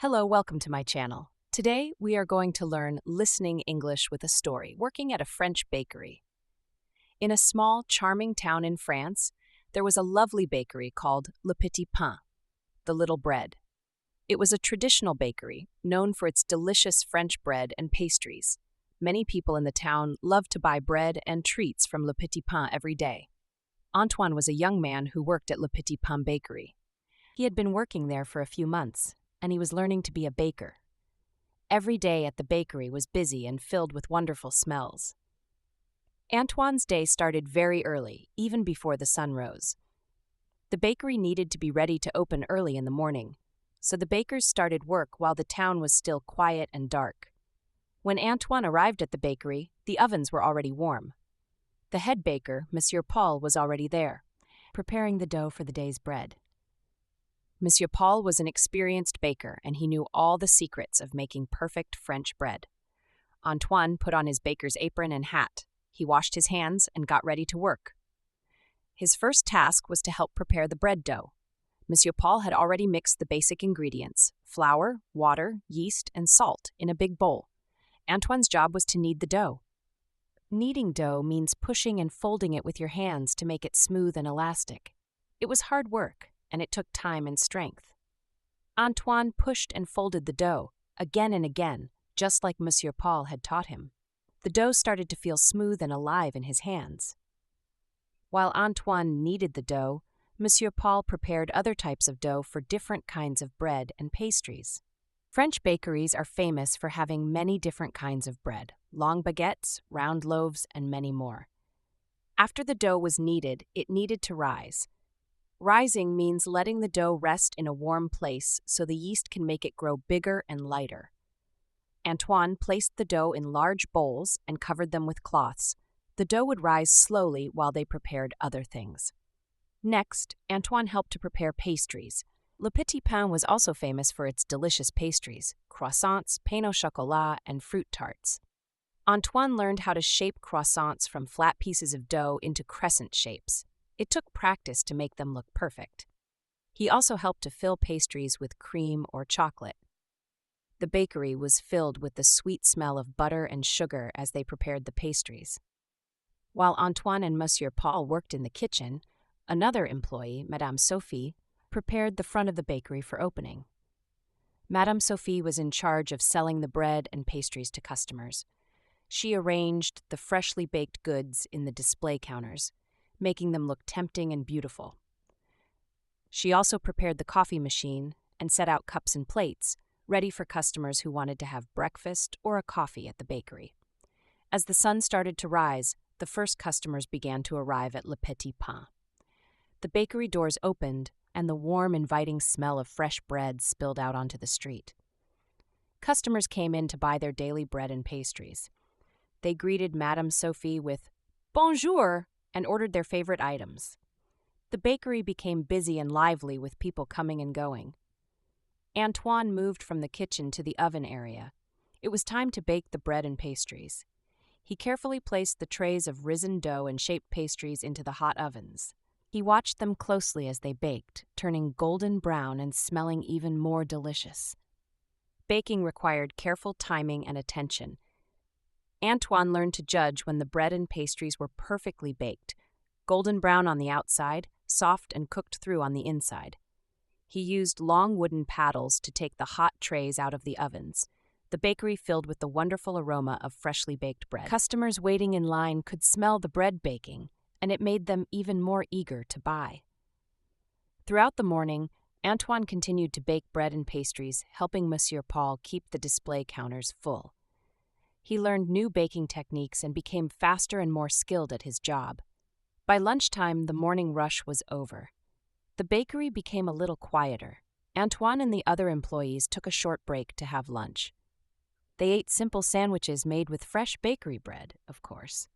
Hello, welcome to my channel. Today, we are going to learn listening English with a story, working at a French bakery. In a small, charming town in France, there was a lovely bakery called Le Petit Pain, the Little Bread. It was a traditional bakery, known for its delicious French bread and pastries. Many people in the town loved to buy bread and treats from Le Petit Pain every day. Antoine was a young man who worked at Le Petit Pain bakery. He had been working there for a few months, and he was learning to be a baker. Every day at the bakery was busy and filled with wonderful smells. Antoine's day started very early, even before the sun rose. The bakery needed to be ready to open early in the morning, so the bakers started work while the town was still quiet and dark. When Antoine arrived at the bakery, the ovens were already warm. The head baker, Monsieur Paul, was already there, preparing the dough for the day's bread. Monsieur Paul was an experienced baker, and he knew all the secrets of making perfect French bread. Antoine put on his baker's apron and hat. He washed his hands and got ready to work. His first task was to help prepare the bread dough. Monsieur Paul had already mixed the basic ingredients: flour, water, yeast, and salt in a big bowl. Antoine's job was to knead the dough. Kneading dough means pushing and folding it with your hands to make it smooth and elastic. It was hard work, and it took time and strength. Antoine pushed and folded the dough, again and again, just like Monsieur Paul had taught him. The dough started to feel smooth and alive in his hands. While Antoine kneaded the dough, Monsieur Paul prepared other types of dough for different kinds of bread and pastries. French bakeries are famous for having many different kinds of bread: long baguettes, round loaves, and many more. After the dough was kneaded, it needed to rise. Rising means letting the dough rest in a warm place so the yeast can make it grow bigger and lighter. Antoine placed the dough in large bowls and covered them with cloths. The dough would rise slowly while they prepared other things. Next, Antoine helped to prepare pastries. Le Petit Pain was also famous for its delicious pastries: croissants, pain au chocolat, and fruit tarts. Antoine learned how to shape croissants from flat pieces of dough into crescent shapes. It took practice to make them look perfect. He also helped to fill pastries with cream or chocolate. The bakery was filled with the sweet smell of butter and sugar as they prepared the pastries. While Antoine and Monsieur Paul worked in the kitchen, another employee, Madame Sophie, prepared the front of the bakery for opening. Madame Sophie was in charge of selling the bread and pastries to customers. She arranged the freshly baked goods in the display counters, making them look tempting and beautiful. She also prepared the coffee machine and set out cups and plates, ready for customers who wanted to have breakfast or a coffee at the bakery. As the sun started to rise, the first customers began to arrive at Le Petit Pain. The bakery doors opened, and the warm, inviting smell of fresh bread spilled out onto the street. Customers came in to buy their daily bread and pastries. They greeted Madame Sophie with "Bonjour" and ordered their favorite items. The bakery became busy and lively with people coming and going. Antoine moved from the kitchen to the oven area. It was time to bake the bread and pastries. He carefully placed the trays of risen dough and shaped pastries into the hot ovens. He watched them closely as they baked, turning golden brown and smelling even more delicious. Baking required careful timing and attention. Antoine learned to judge when the bread and pastries were perfectly baked, golden brown on the outside, soft and cooked through on the inside. He used long wooden paddles to take the hot trays out of the ovens, the bakery filled with the wonderful aroma of freshly baked bread. Customers waiting in line could smell the bread baking, and it made them even more eager to buy. Throughout the morning, Antoine continued to bake bread and pastries, helping Monsieur Paul keep the display counters full. He learned new baking techniques and became faster and more skilled at his job. By lunchtime, the morning rush was over. The bakery became a little quieter. Antoine and the other employees took a short break to have lunch. They ate simple sandwiches made with fresh bakery bread, of course.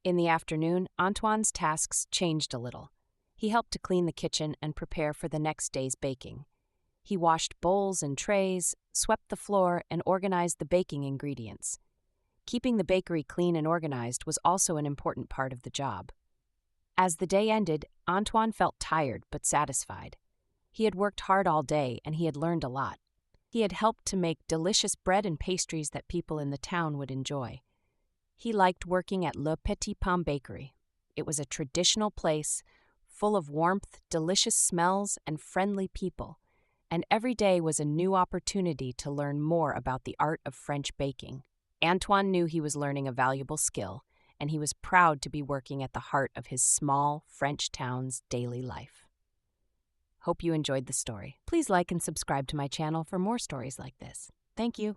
In the afternoon, Antoine's tasks changed a little. He helped to clean the kitchen and prepare for the next day's baking. He washed bowls and trays, swept the floor, and organized the baking ingredients. Keeping the bakery clean and organized was also an important part of the job. As the day ended, Antoine felt tired but satisfied. He had worked hard all day and he had learned a lot. He had helped to make delicious bread and pastries that people in the town would enjoy. He liked working at Le Petit Pain Bakery. It was a traditional place, full of warmth, delicious smells, and friendly people, and every day was a new opportunity to learn more about the art of French baking. Antoine knew he was learning a valuable skill, and he was proud to be working at the heart of his small French town's daily life. Hope you enjoyed the story. Please like and subscribe to my channel for more stories like this. Thank you.